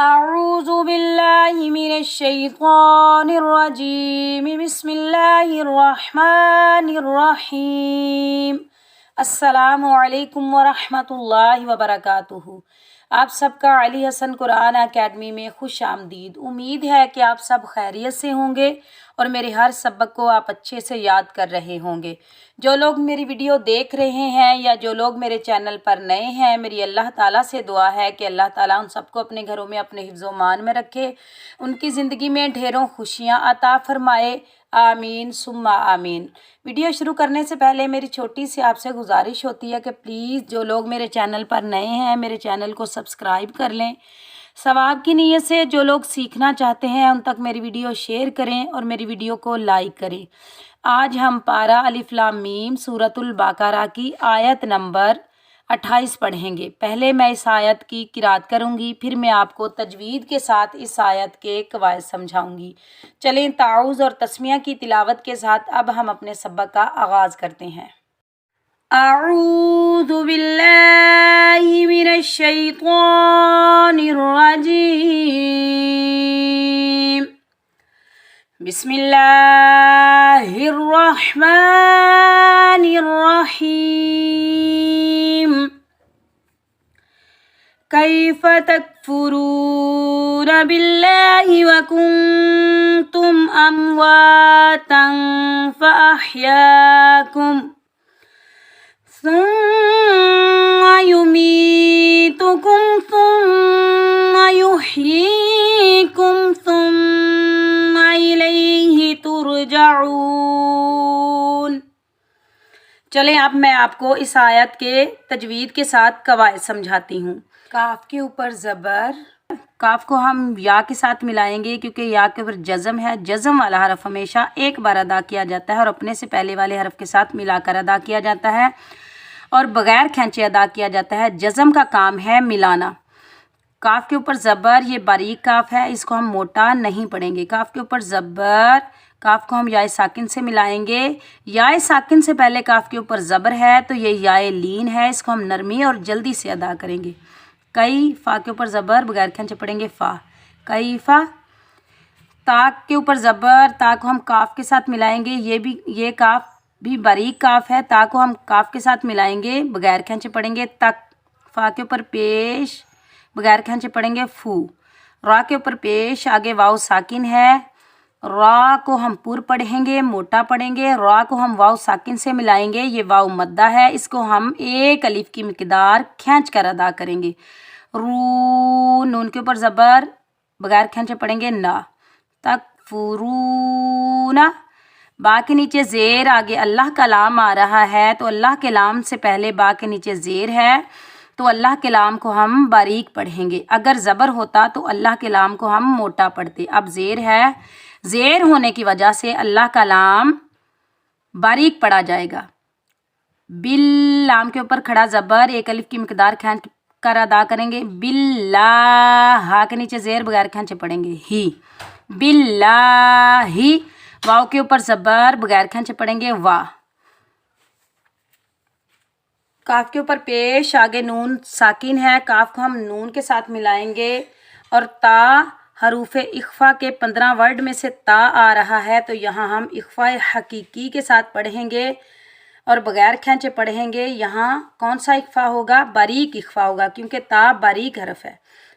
أعوذ بالله من الشيطان الرجيم بسم الله الرحمن الرحیم۔ السلام علیکم ورحمۃ اللہ وبرکاتہ۔ آپ سب کا علی حسن قرآن اکیڈمی میں خوش آمدید۔ امید ہے کہ آپ سب خیریت سے ہوں گے اور میرے ہر سبق کو آپ اچھے سے یاد کر رہے ہوں گے۔ جو لوگ میری ویڈیو دیکھ رہے ہیں یا جو لوگ میرے چینل پر نئے ہیں، میری اللہ تعالیٰ سے دعا ہے کہ اللہ تعالیٰ ان سب کو اپنے گھروں میں اپنے حفظ و امان میں رکھے، ان کی زندگی میں ڈھیروں خوشیاں عطا فرمائے، آمین ثم آمین۔ ویڈیو شروع کرنے سے پہلے میری چھوٹی سی آپ سے گزارش ہوتی ہے کہ پلیز جو لوگ میرے چینل پر نئے ہیں میرے چینل کو سبسکرائب کر لیں۔ ثواب کی نیت سے جو لوگ سیکھنا چاہتے ہیں ان تک میری ویڈیو شیئر کریں اور میری ویڈیو کو لائک کریں۔ آج ہم پارہ الف لام میم سورۃ البقرہ کی آیت نمبر 28 پڑھیں گے۔ پہلے میں اس آیت کی قرأت کروں گی، پھر میں آپ کو تجوید کے ساتھ اس آیت کے قواعد سمجھاؤں گی۔ چلیں تعوذ اور تسمیہ کی تلاوت کے ساتھ اب ہم اپنے سبق کا آغاز کرتے ہیں۔ اعوذ باللہ من الشیطان الرجیم، بسم اللہ الرحمن الرحیم۔ کیف تکفرون باللہ وکنتم امواتا فاحیاکم ثم یمیتکم ثم یحییکم ثم الیہ ترجعون۔ چلیں اب میں آپ کو اس آیت کے تجوید کے ساتھ قواعد سمجھاتی ہوں۔ کاف کے اوپر زبر، کاف کو ہم یا کے ساتھ ملائیں گے کیونکہ یا کے اوپر جزم ہے۔ جزم والا حرف ہمیشہ ایک بار ادا کیا جاتا ہے اور اپنے سے پہلے والے حرف کے ساتھ ملا کر ادا کیا جاتا ہے اور بغیر کھینچے ادا کیا جاتا ہے۔ جزم کا کام ہے ملانا۔ کاف کے اوپر زبر، یہ باریک کاف ہے، اس کو ہم موٹا نہیں پڑھیں گے۔ کاف کے اوپر زبر، کاف کو ہم یائے ساکن سے ملائیں گے۔ یائے ساکن سے پہلے کاف کے اوپر زبر ہے تو یہ یائے لین ہے، اس کو ہم نرمی اور جلدی سے ادا کریں گے۔ کئی، فا کے اوپر زبر بغیر کھینچے پڑھیں گے فا، کئی فا۔ تا کے اوپر زبر، تا کو ہم کاف کے ساتھ ملائیں گے، یہ کاف بھی باریک کاف ہے، تا کو ہم کاف کے ساتھ ملائیں گے بغیر کھینچے پڑھیں گے تک۔ فا کے اوپر پیش بغیر کھینچے پڑھیں گے فو۔ را کے اوپر پیش، آگے واو ساکن ہے، را کو ہم پر پڑھیں گے موٹا پڑھیں گے، را کو ہم واو ساکن سے ملائیں گے، یہ واو مدہ ہے، اس کو ہم ایک الف کی مقدار کھینچ کر ادا کریں گے۔ رو، نون کے اوپر زبر بغیر کھینچے پڑھیں گے نا، تکفرون۔ با کے نیچے زیر، آگے اللہ کا لام آ رہا ہے تو اللہ کے لام سے پہلے با کے نیچے زیر ہے تو اللہ کے لام کو ہم باریک پڑھیں گے۔ اگر زبر ہوتا تو اللہ کے لام کو ہم موٹا پڑھتے، اب زیر ہے، زیر ہونے کی وجہ سے اللہ کا لام باریک پڑھا جائے گا۔ بل، لام کے اوپر کھڑا زبر ایک الف کی مقدار کھینچ کر ادا کریں گے، باللہ، ہا کے نیچے زیر بغیر کھینچے پڑھیں گے ہی، باللہ۔ واو کے اوپر زبر بغیر کھینچے پڑھیں گے وا۔ کاف کے اوپر پیش، آگے نون ساکن ہے، کاف کو ہم نون کے ساتھ ملائیں گے اور تا حروف اخفا کے 15 ورڈ میں سے تا آ رہا ہے تو یہاں ہم اخفا حقیقی کے ساتھ پڑھیں گے اور بغیر کھینچے پڑھیں گے۔ یہاں کون سا اخفا ہوگا؟ باریک اخفا ہوگا کیونکہ تا باریک حرف ہے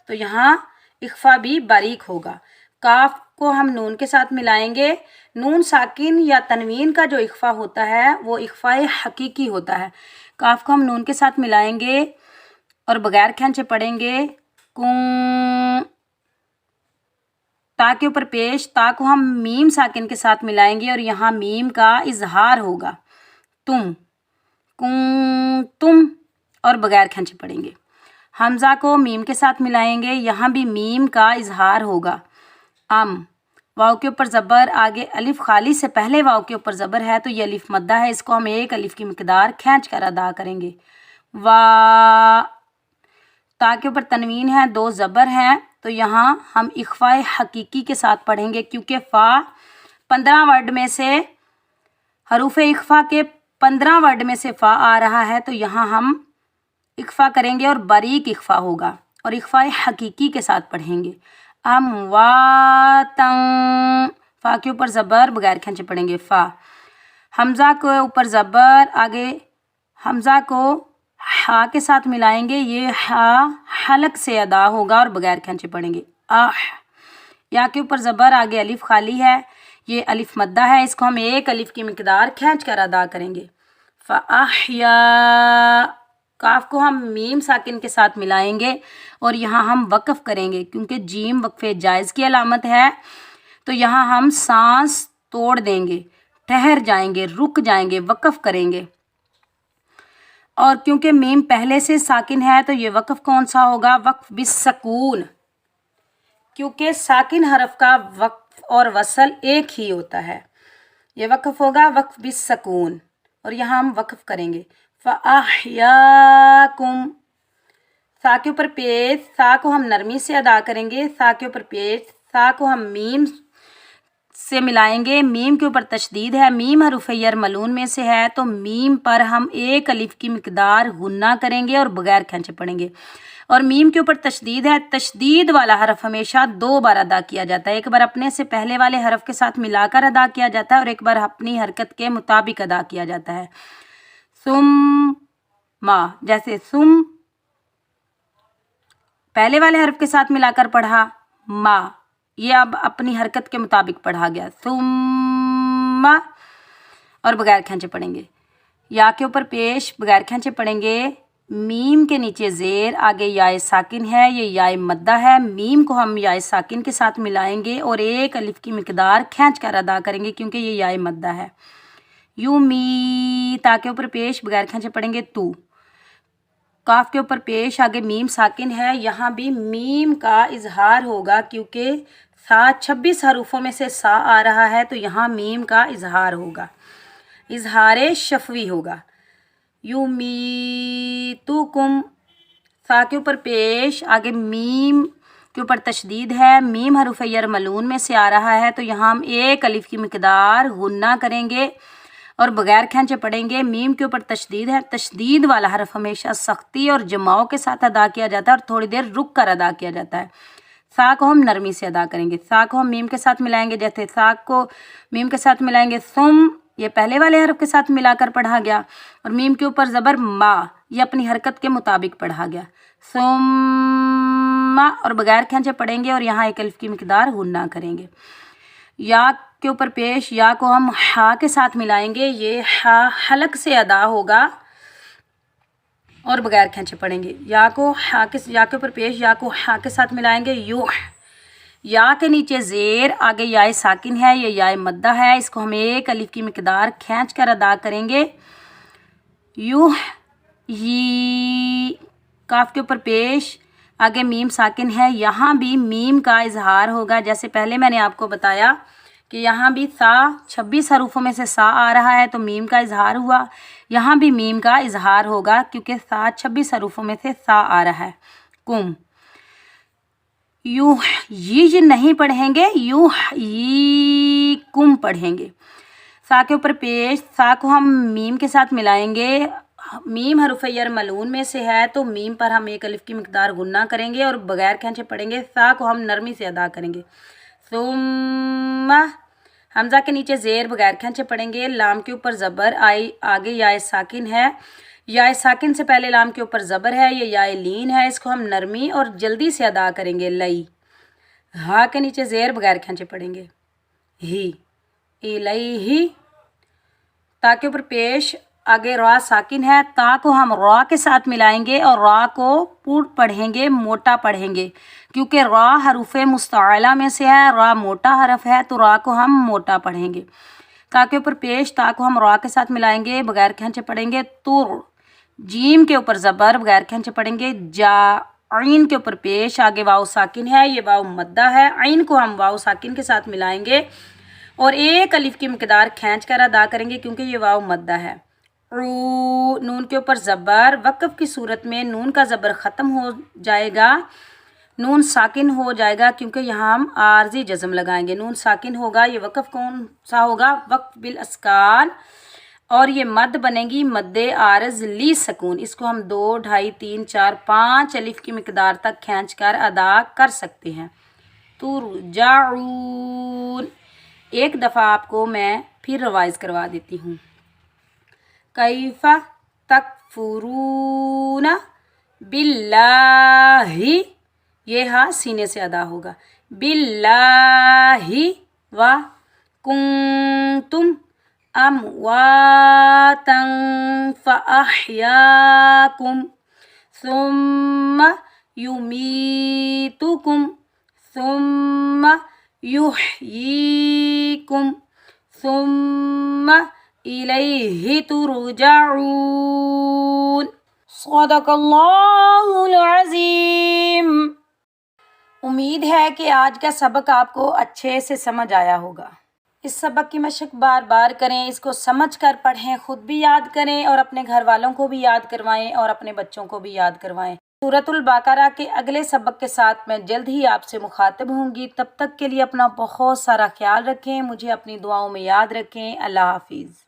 تو یہاں اخفا بھی باریک ہوگا۔ کاف کو ہم نون کے ساتھ ملائیں گے، نون ساکن یا تنوین کا جو اخفا ہوتا ہے وہ اخفا حقیقی ہوتا ہے۔ کاف کو ہم نون کے ساتھ ملائیں گے اور بغیر کھینچے پڑھیں گے کوں۔ تا کے اوپر پیش، تا کو ہم میم ساکن کے ساتھ ملائیں گے اور یہاں میم کا اظہار ہوگا تم، کوں تم، اور بغیر کھینچے پڑھیں گے۔ حمزہ کو میم کے ساتھ ملائیں گے، یہاں بھی میم کا اظہار ہوگا ام۔ واو کے اوپر زبر، آگے الف خالی سے پہلے واو کے اوپر زبر ہے تو یہ الف مدہ ہے، اس کو ہم ایک الف کی مقدار کھینچ کر ادا کریں گے وا۔ تا کے اوپر تنوین ہے، 2 زبر ہیں تو یہاں ہم اخفا حقیقی کے ساتھ پڑھیں گے کیونکہ فا 15 ورڈ میں سے حروف اخفا کے 15 ورڈ میں سے فا آ رہا ہے تو یہاں ہم اخفا کریں گے اور باریک اخفا ہوگا۔ اور اخفاء حقیقی کے ساتھ پڑھیں گے. امواتن، فا کے اوپر زبر بغیر کھینچے پڑھیں گے فا. حمزہ کے اوپر زبر، آگے حمزہ کو ہا کے ساتھ ملائیں گے، یہ ہا حلق سے ادا ہوگا اور بغیر کھینچے پڑھیں گے. یا کے اوپر زبر، آگے الف خالی ہے، یہ الف مدہ ہے، اس کو ہم ایک الف کی مقدار کھینچ کر ادا کریں گے. فاحیا، کاف کو ہم میم ساکن کے ساتھ ملائیں گے اور یہاں ہم وقف کریں گے کیونکہ جیم وقف جائز کی علامت ہے، تو یہاں ہم سانس توڑ دیں گے، ٹھہر جائیں گے، رک جائیں گے، وقف کریں گے. اور کیونکہ میم پہلے سے ساکن ہے تو یہ وقف کون سا ہوگا؟ وقف بالسکون، کیونکہ ساکن حرف کا وقف اور وصل ایک ہی ہوتا ہے. یہ وقف ہوگا وقف بالسکون اور یہاں ہم وقف کریں گے. فَأَحْيَاكُمْ، سا کے اوپر پیش، سا کو ہم نرمی سے ادا کریں گے، سا کے اوپر پیش، سا کو ہم میم سے ملائیں گے، میم کے اوپر تشدید ہے، میم حروف یرملون میں سے ہے تو میم پر ہم ایک الف کی مقدار غنہ کریں گے اور بغیر کھینچے پڑھیں گے. اور میم کے اوپر تشدید ہے، تشدید والا حرف ہمیشہ دو بار ادا کیا جاتا ہے، ایک بار اپنے سے پہلے والے حرف کے ساتھ ملا کر ادا کیا جاتا ہے اور ایک بار اپنی حرکت کے مطابق ادا کیا جاتا ہے. ثم، جیسے ثم پہلے والے حرف کے ساتھ ملا کر پڑھا، ما یہ اب اپنی حرکت کے مطابق پڑھا گیا. ثم اور بغیر کھینچے پڑھیں گے. یا کے اوپر پیش بغیر کھینچے پڑھیں گے، میم کے نیچے زیر، آگے یائے ساکن ہے، یہ یائے مدہ ہے، میم کو ہم یائے ساکن کے ساتھ ملائیں گے اور ایک الف کی مقدار کھینچ کر ادا کریں گے کیونکہ یہ یائے مدہ ہے. یومی، تا کے اوپر پیش بغیر کھینچے پڑھیں گے تو. کاف کے اوپر پیش، آگے میم ساکن ہے، یہاں بھی میم کا اظہار ہوگا کیونکہ 26 حروفوں میں سے سا آ رہا ہے تو یہاں میم کا اظہار ہوگا، اظہار شفوی ہوگا. یومیتکم، سا کے اوپر پیش، آگے میم کے اوپر تشدید ہے، میم حروف یرملون میں سے آ رہا ہے تو یہاں ہم ایک الف کی مقدار غنہ کریں گے اور بغیر کھینچے پڑھیں گے. میم کے اوپر تشدید ہے، تشدید والا حرف ہمیشہ سختی اور جماؤ کے ساتھ ادا کیا جاتا ہے اور تھوڑی دیر رک کر ادا کیا جاتا ہے. سا کو ہم نرمی سے ادا کریں گے، سا کو ہم میم کے ساتھ ملائیں گے، جیسے سا کو میم کے ساتھ ملائیں گے ثم، یہ پہلے والے حرف کے ساتھ ملا کر پڑھا گیا اور میم کے اوپر زبر ما، یہ اپنی حرکت کے مطابق پڑھا گیا. ثم اور بغیر کھینچے پڑھیں گے اور یہاں ایک الف کی مقدار غنہ کریں گے. یا کے اوپر پیش، یا کو ہم ہا کے ساتھ ملائیں گے، یہ ہا حلق سے ادا ہوگا اور بغیر کھینچے پڑھیں گے. یا کو ہا کے، یا کے اوپر پیش، یا کو ہا کے ساتھ ملائیں گے یو. یا کے نیچے زیر، آگے یائے ساکن ہے، یہ یائے مدہ ہے، اس کو ہم ایک الف کی مقدار کھینچ کر ادا کریں گے. یو ہی، کاف کے اوپر پیش، آگے میم ساکن ہے، یہاں بھی میم کا اظہار ہوگا، جیسے پہلے میں نے آپ کو بتایا کہ یہاں بھی سا 26 حروفوں میں سے سا آ رہا ہے تو میم کا اظہار ہوا، یہاں بھی میم کا اظہار ہوگا کیونکہ سا 26 حروفوں میں سے سا آ رہا ہے. کم، یو یہ نہیں پڑھیں گے، یو یہ کم پڑھیں گے. سا کے اوپر پیش، سا کو ہم میم کے ساتھ ملائیں گے، میم حروف یرملون میں سے ہے تو میم پر ہم ایک الف کی مقدار غنہ کریں گے اور بغیر کھینچے پڑھیں گے. سا کو ہم نرمی سے ادا کریں گے. ثم، حمزہ کے نیچے زیر بغیر کھینچے پڑھیں گے، لام کے اوپر زبر آئی، آگے یائے ساکن ہے، یائے ساکن سے پہلے لام کے اوپر زبر ہے، یہ یائے لین ہے، اس کو ہم نرمی اور جلدی سے ادا کریں گے. لئی، ہا کے نیچے زیر بغیر کھینچے پڑھیں گے، ہی، الیہ. تا کے اوپر پیش، آگے را ساکن ہے، تا کو ہم را کے ساتھ ملائیں گے اور را کو پور پڑھیں گے، موٹا پڑھیں گے کیونکہ را حروف مستعلہ میں سے ہے، را موٹا حرف ہے تو را کو ہم موٹا پڑھیں گے. تا کے اوپر پیش، تا کو ہم را کے ساتھ ملائیں گے، بغیر کھینچے پڑھیں گے. تر، جیم کے اوپر زبر بغیر کھینچے پڑھیں گے. جا، عین کے اوپر پیش، آگے واو ساکن ہے، یہ واو مدہ ہے، عین کو ہم واو ساکن کے ساتھ ملائیں گے اور ایک الف کی مقدار کھینچ کر ادا کریں گے کیونکہ یہ واو مدہ ہے. رو، نون کے اوپر زبر، وقف کی صورت میں نون کا زبر ختم ہو جائے گا، نون ساکن ہو جائے گا کیونکہ یہاں ہم عارضی جزم لگائیں گے، نون ساکن ہوگا. یہ وقف کون سا ہوگا؟ وقف بالاسکان. اور یہ مد بنے گی مد عارض لی سکون. اس کو ہم 2 2.5 3 4 5 الف کی مقدار تک کھینچ کر ادا کر سکتے ہیں. ترجعون. ایک دفعہ آپ کو میں پھر ریوائز کروا دیتی ہوں. کیف تکفرون باللہ. یہ ہاں سینے سے ادا ہوگا. باللہ و کنتم امواتا فاحیاکم ثم یمیتکم ثم یحییکم ثم الیہ ترجعون. صدق اللہ العظیم. امید ہے کہ آج کا سبق آپ کو اچھے سے سمجھ آیا ہوگا. اس سبق کی مشق بار بار کریں، اس کو سمجھ کر پڑھیں، خود بھی یاد کریں اور اپنے گھر والوں کو بھی یاد کروائیں اور اپنے بچوں کو بھی یاد کروائیں. سورۃ البقرہ کے اگلے سبق کے ساتھ میں جلد ہی آپ سے مخاطب ہوں گی. تب تک کے لیے اپنا بہت سارا خیال رکھیں، مجھے اپنی دعاؤں میں یاد رکھیں. اللہ حافظ.